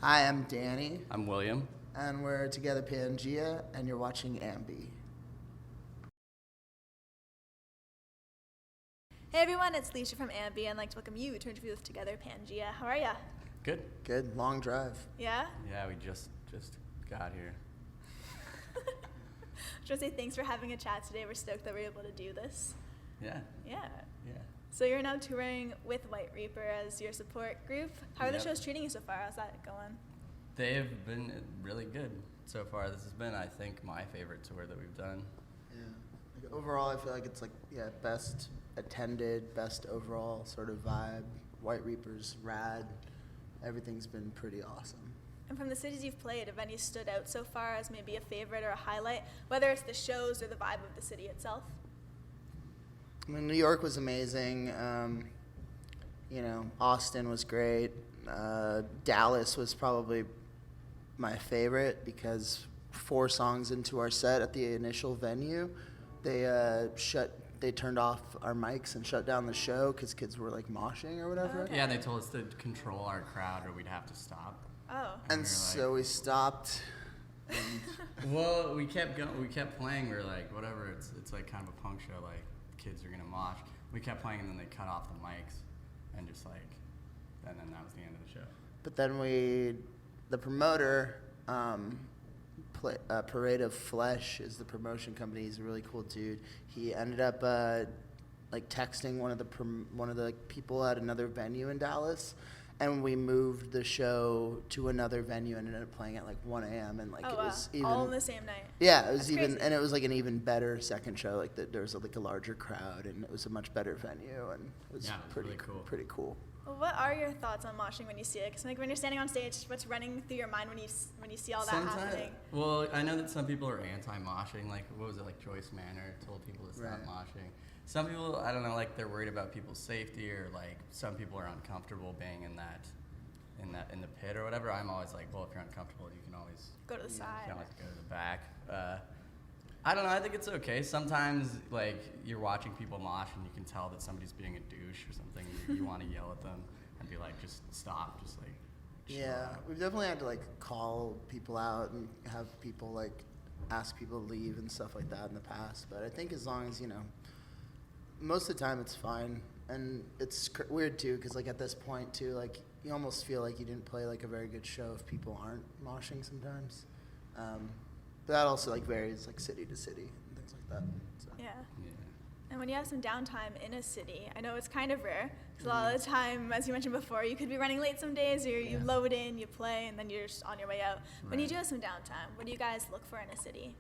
Hi, I'm Danny, I'm William. and we're together PANGEA, and you're watching Ambi. Hey everyone, it's Leisha from Ambi, and I'd like to welcome you to interview with Together Pangea. How are ya? Good. Good, long drive. Yeah? Yeah, we just got here. Just want to say thanks for having a chat today. We're stoked that we're able to do this. Yeah. Yeah. Yeah. So you're now touring with White Reaper as your support group. How are the Yep. shows treating you so far? How's that going? They've been really good so far. This has been, I think, my favorite tour that we've done. Yeah. Like, overall, I feel like it's best attended, best overall sort of vibe. White Reaper's rad. Everything's been pretty awesome. And from the cities you've played, have any stood out so far as maybe a favorite or a highlight, whether it's the shows or the vibe of the city itself? I mean, New York was amazing. Austin was great. Dallas was probably my favorite because 4 songs into our set at the initial venue, they turned off our mics and shut down the show because kids were like moshing or whatever. Okay. Yeah, they told us to control our crowd or we'd have to stop. Oh. And we were so we stopped. Well, we kept going. We kept playing. We were like, whatever. It's like kind of a punk show. Like kids are gonna mosh. We kept playing, and then they cut off the mics, and just like, and then that was the end of the show. But then the promoter, Parade of Flesh is the promotion company. He's a really cool dude. He ended up texting one of the people at another venue in Dallas, and we moved the show to another venue and ended up playing at like 1 a.m. and Oh, it wow. was even All on the same night. Yeah, it was That's even crazy. and it was like an even better second show. Like there was like a larger crowd and it was a much better venue and it was Yeah, it was pretty really cool. Pretty cool. Well, what are your thoughts on moshing when you see it? Because like when you're standing on stage, what's running through your mind when you see all that happening? Well, I know that some people are anti-moshing. Like, what was it? Like Joyce Manor told people to stop Right. moshing. Some people, I don't know, like they're worried about people's safety, or like some people are uncomfortable being in the pit or whatever. I'm always like, well, if you're uncomfortable, you can always Go to the side. You can always go to the back. I don't know. I think it's okay. Sometimes, like, you're watching people mosh and you can tell that somebody's being a douche or something. You want to yell at them and be like, just stop. Just like, chill Yeah, out. we've definitely had to like call people out and have people like ask people to leave and stuff like that in the past. But I think as long as most of the time it's fine. And it's weird too, because like at this point too, like you almost feel like you didn't play like a very good show if people aren't moshing sometimes. But that also like varies like city to city and things like that. So. Yeah. Yeah. And when you have some downtime in a city, I know it's kind of rare, because a lot of the time, as you mentioned before, you could be running late some days, or you load in, you play, and then you're just on your way out. When you Right. do have some downtime, what do you guys look for in a city?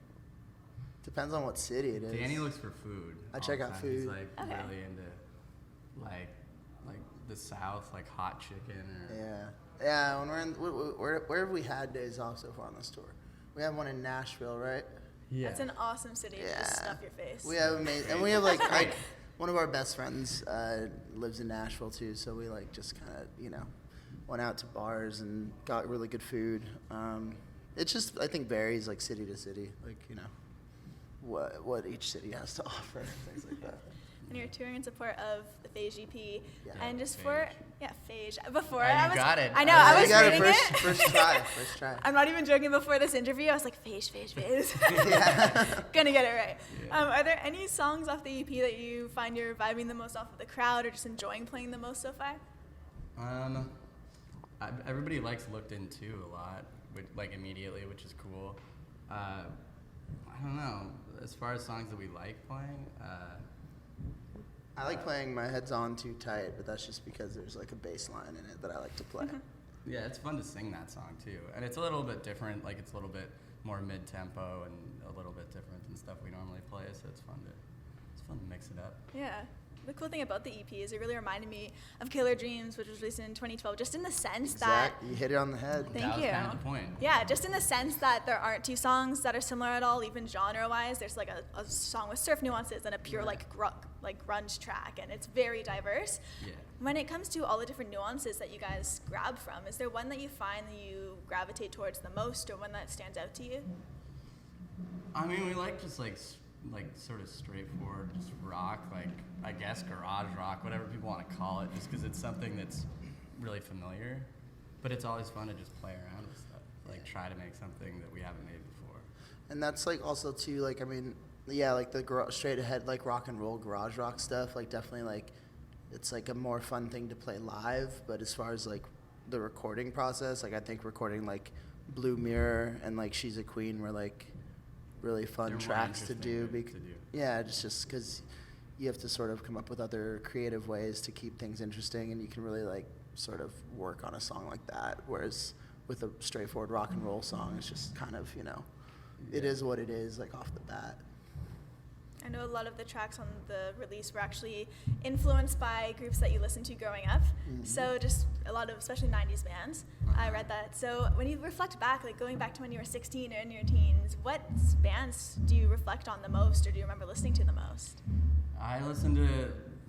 Depends on what city it is. Danny looks for food. I all check the out time. food. He's like Okay. really into like the South, like hot chicken or Yeah. When where have we had days off so far on this tour? We have one in Nashville, right? yeah. That's an awesome city to just Yeah. stuff your face. We have amazing, and we have like one of our best friends lives in Nashville too, so we like just kind of went out to bars and got really good food. It just I think varies like city to city, like what each city has to offer, things like that. And you're touring in support of the Phage EP. Yeah. And just Phage. Phage. Before Oh, I you was, got it. I know, I I know. was You got reading it first try. I'm not even joking. Before this interview, I was like, Phage. Yeah. Gonna get it right. Yeah. Are there any songs off the EP that you find you're vibing the most off of the crowd, or just enjoying playing the most so far? Everybody likes Looked Into a lot, like immediately, which is cool. I don't know. As far as songs that we like playing, I like playing My Head's On Too Tight, but that's just because there's like a bass line in it that I like to play. yeah, it's fun to sing that song too, and it's a little bit different. Like it's a little bit more mid-tempo and a little bit different than stuff we normally play. So it's fun to mix it up. Yeah. The cool thing about the EP is it really reminded me of Killer Dreams, which was released in 2012, just in the sense that... You hit it on the head. Thank that was you. kind of the point. Yeah, just in the sense that there aren't 2 songs that are similar at all, even genre-wise. There's like a song with surf nuances and a pure like grunge track, and it's very diverse. Yeah. When it comes to all the different nuances that you guys grab from, is there one that you find that you gravitate towards the most, or one that stands out to you? I mean, we like just like sort of straightforward, just rock, like I guess garage rock, whatever people want to call it, just because it's something that's really familiar. But it's always fun to just play around with stuff, like try to make something that we haven't made before. And that's like also too, like, I mean, yeah, like the straight ahead, like rock and roll garage rock stuff, like definitely like it's like a more fun thing to play live. But as far as like the recording process, like I think recording like Blue Mirror and like She's a Queen were like really fun They're more tracks to do. interesting to do. Yeah, just because you have to sort of come up with other creative ways to keep things interesting, and you can really like sort of work on a song like that. Whereas with a straightforward rock and roll song, it's just kind of, you know, it is what it is, like off the bat. I know a lot of the tracks on the release were actually influenced by groups that you listened to growing up. Mm-hmm. So just a lot of, especially 90s bands. I read that. So when you reflect back, like going back to when you were 16 or in your teens, what bands do you reflect on the most, or do you remember listening to the most? I listen to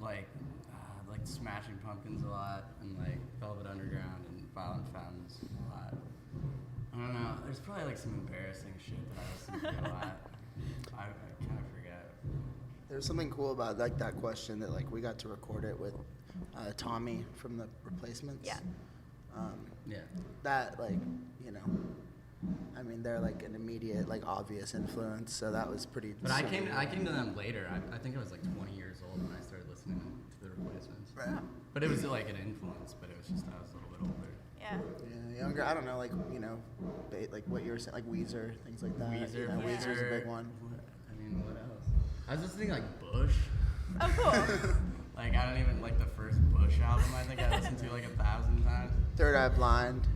like Smashing Pumpkins a lot, and like Velvet Underground and Violent Femmes a lot. I don't know. There's probably like some embarrassing shit that I listen to a lot. I kind of forget. There's something cool about like that question that like we got to record it with Tommy from the Replacements. Yeah. Yeah. That like, you know, I mean they're like an immediate like obvious influence, so that was pretty. But I came to them later. I think I was like 20 years old when I started listening to the Replacements. Right. But it was like an influence. But it was just I was a little bit older. Yeah. Yeah, younger. I don't know, like, you know, like what you were saying, like Weezer, things like that. Weezer, You know, for Weezer's sure. a big one. I mean, what else? I was listening like Bush. Oh, cool. Like I don't even like the first Bush album. I think I listened to like 1,000 times. Third Eye Blind.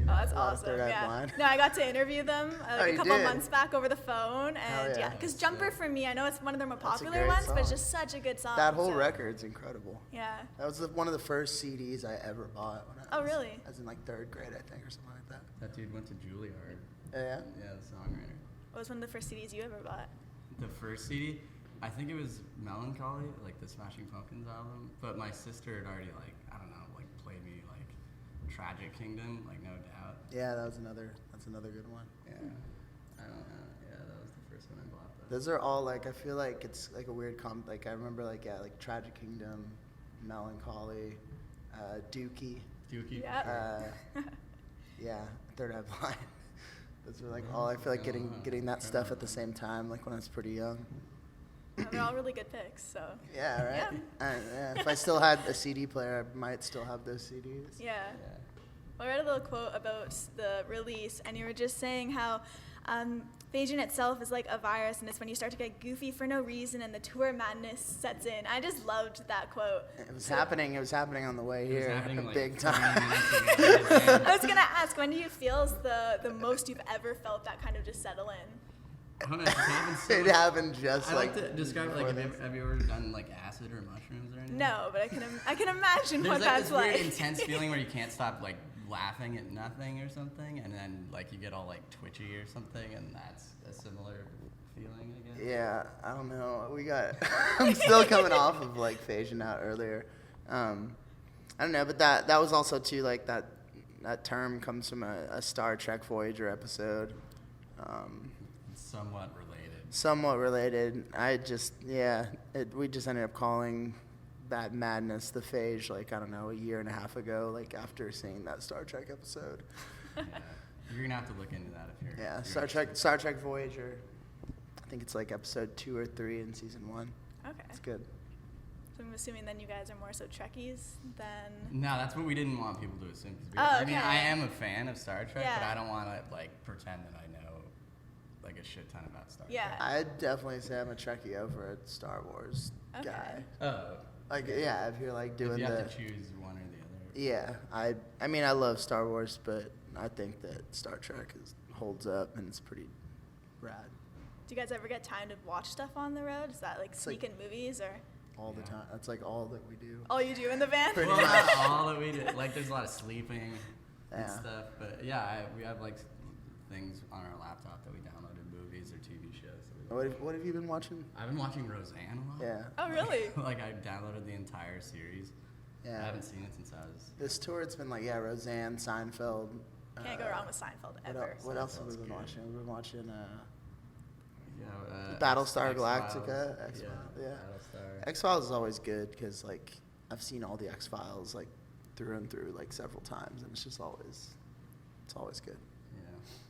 Oh, that's A lot of awesome. Third Eye Yeah. Blind. No, I got to interview them Oh, like a you couple did? months back over the phone, Hell and yeah. because That's Jumper sick. for me, I know it's one of their more That's a popular great ones, but it's song. just such a good song. That whole so- record's incredible. Yeah. That was one of the first CDs I ever bought. When I Oh, was, really? I was in like third grade, I think, or something like that. That dude went to Juilliard. Yeah. Yeah, the songwriter. What was one of the first CDs you ever bought? The first CD, I think it was Melancholy, like the Smashing Pumpkins album. But my sister had already like I don't know, like played me like Tragic Kingdom, like No Doubt. Yeah, that's another good one. Yeah. I don't know. Yeah, that was the first one I bought. Though. Those are all like, I feel like it's like a weird like I remember like, yeah, like Tragic Kingdom, Melancholy, Dookie, Dookie. Yeah. for sure. Yeah, Third Eye Blind. Those were like all I feel like getting that stuff at the same time, like when I was pretty young. They're all really good picks, so. Yeah, right. Yeah. Yeah. If I still had a CD player, I might still have those CDs. Yeah. Yeah. Well, I read a little quote about the release, and you were just saying how Phage in itself is like a virus, and it's when you start to get goofy for no reason, and the tour madness sets in. I just loved that quote. It was happening. It was happening on the way It was here, happening like big 20 time. minutes ago. I was gonna ask, when do you feel is the most you've ever felt that kind of just settle in? I don't know. It just happened so It happened just I like like. to describe it like before this. have you ever done like acid or mushrooms or anything? No, but I can imagine There's what like that's this like. weird intense feeling where you can't stop like laughing at nothing or something, and then like you get all like twitchy or something, and that's a similar feeling, I guess. Yeah, I don't know. I'm still coming off of like phasing out earlier. I don't know, but that was also too like that term comes from a Star Trek Voyager episode. It's somewhat related. Somewhat related. We just ended up calling that madness the phage, like, I don't know, a year and a half ago, like after seeing that Star Trek episode. Yeah. You're gonna have to look into that if you're. Yeah, you're Star Trek Voyager. I think it's like episode 2 or 3 in season 1. Okay. It's good. So I'm assuming then you guys are more so Trekkies than. No, that's what we didn't want people to assume. 'Cause Oh, I mean, okay. I am a fan of Star Trek, but Yeah. I don't want to like pretend that I know like a shit ton about Star Yeah. Trek. I'd definitely say I'm a Trekkie over a Star Wars Okay. guy. Oh. Like, yeah, if you're like doing If you the. have to choose one or the other. Yeah, I mean, I love Star Wars, but I think that Star Trek holds up and it's pretty rad Do you guys ever get time to watch stuff on the road? Is that like It's like- sneak in movies or all the Yeah. time. That's like all that we do. all you do in the van? Pretty Well, much. not all that we do. Like, there's a lot of sleeping and Yeah. stuff. But yeah, we have like things on our laptop that we downloaded, movies or TV shows. That we What have you been watching? I've been watching Roseanne a lot. Yeah. Oh, really? Like, I downloaded the entire series. I Yeah. haven't seen it since I was. This tour, it's been like, yeah, Roseanne, Seinfeld. Can't go wrong with Seinfeld ever. What else have we Seinfeld's been good. watching? We've been watching Yeah, Battlestar X-Files. Galactica, X-Files, yeah. Battlestar. X-Files is always good because, like, I've seen all the X-Files, like, through and through like several times, and it's always good. Yeah.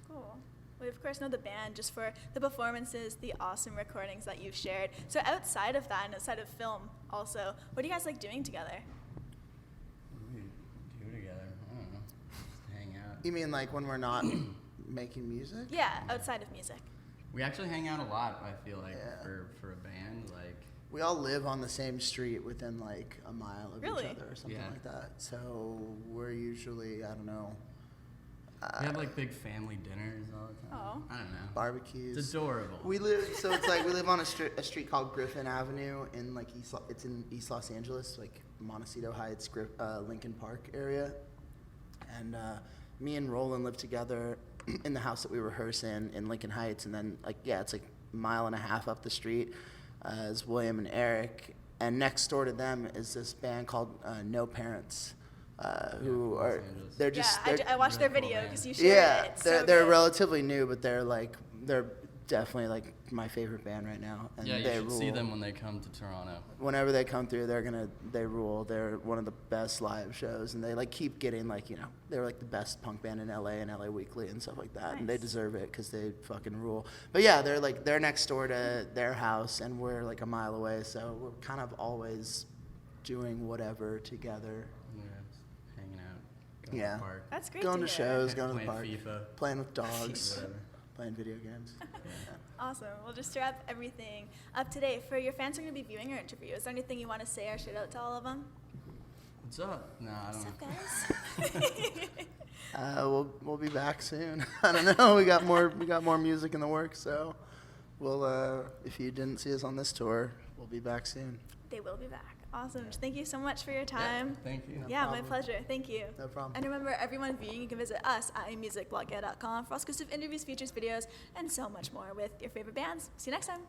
Cool. We of course know the band just for the performances, the awesome recordings that you've shared. So outside of that and outside of film also, what do you guys like doing together? What do we do together? I don't know. Just hang out. You mean like when we're not making music? Yeah, outside of music. We actually hang out a lot, I feel like, Yeah. for a band. Like, We all live on the same street within like a mile of Really? each other or something Yeah. like that. So we're usually, I don't know, we have like big family dinners all the time. Oh. I don't know. barbecues. It's adorable. We live, so it's like we live on a street called Griffin Avenue in like it's in East Los Angeles, like Montecito Heights, Lincoln Park area. And me and Roland live together in the house that we rehearse in Lincoln Heights. And then like, yeah, it's like a mile and a half up the street is William and Eric. And next door to them is this band called No Parents, who Los are, Angeles. they're just, yeah, they're, I watched really their cool video band. because you shared yeah, it. It's they're, so they're good. relatively new, but they're definitely like my favorite band right now. And Yeah, you they should rule. see them when they come to Toronto. Whenever they come through, they rule. They're one of the best live shows, and they like keep getting like, you know, they're like the best punk band in LA and LA Weekly and stuff like that, and they Nice. deserve it because they fucking rule. But yeah, they're next door to their house, and we're like a mile away, so we're kind of always doing whatever together. Yeah, just hanging out. Going Yeah. to the park. That's great Going to to hear. shows, going to the Playing park, FIFA. playing with dogs, Whatever. playing video games. Awesome. Well, just to wrap everything up to date, for your fans who are going to be viewing our interview, is there anything you want to say or shout out to all of them? What's up? No, I don't What's know. up, guys? We'll be back soon. I don't know. We got more music in the works, so we'll if you didn't see us on this tour, we'll be back soon. They will be back. Awesome. Thank you so much for your time. Thank you. No Yeah, my problem. pleasure. Thank you. No problem. And remember, everyone viewing, you can visit us at musicblogger.com for exclusive interviews, features, videos, and so much more with your favorite bands. See you next time.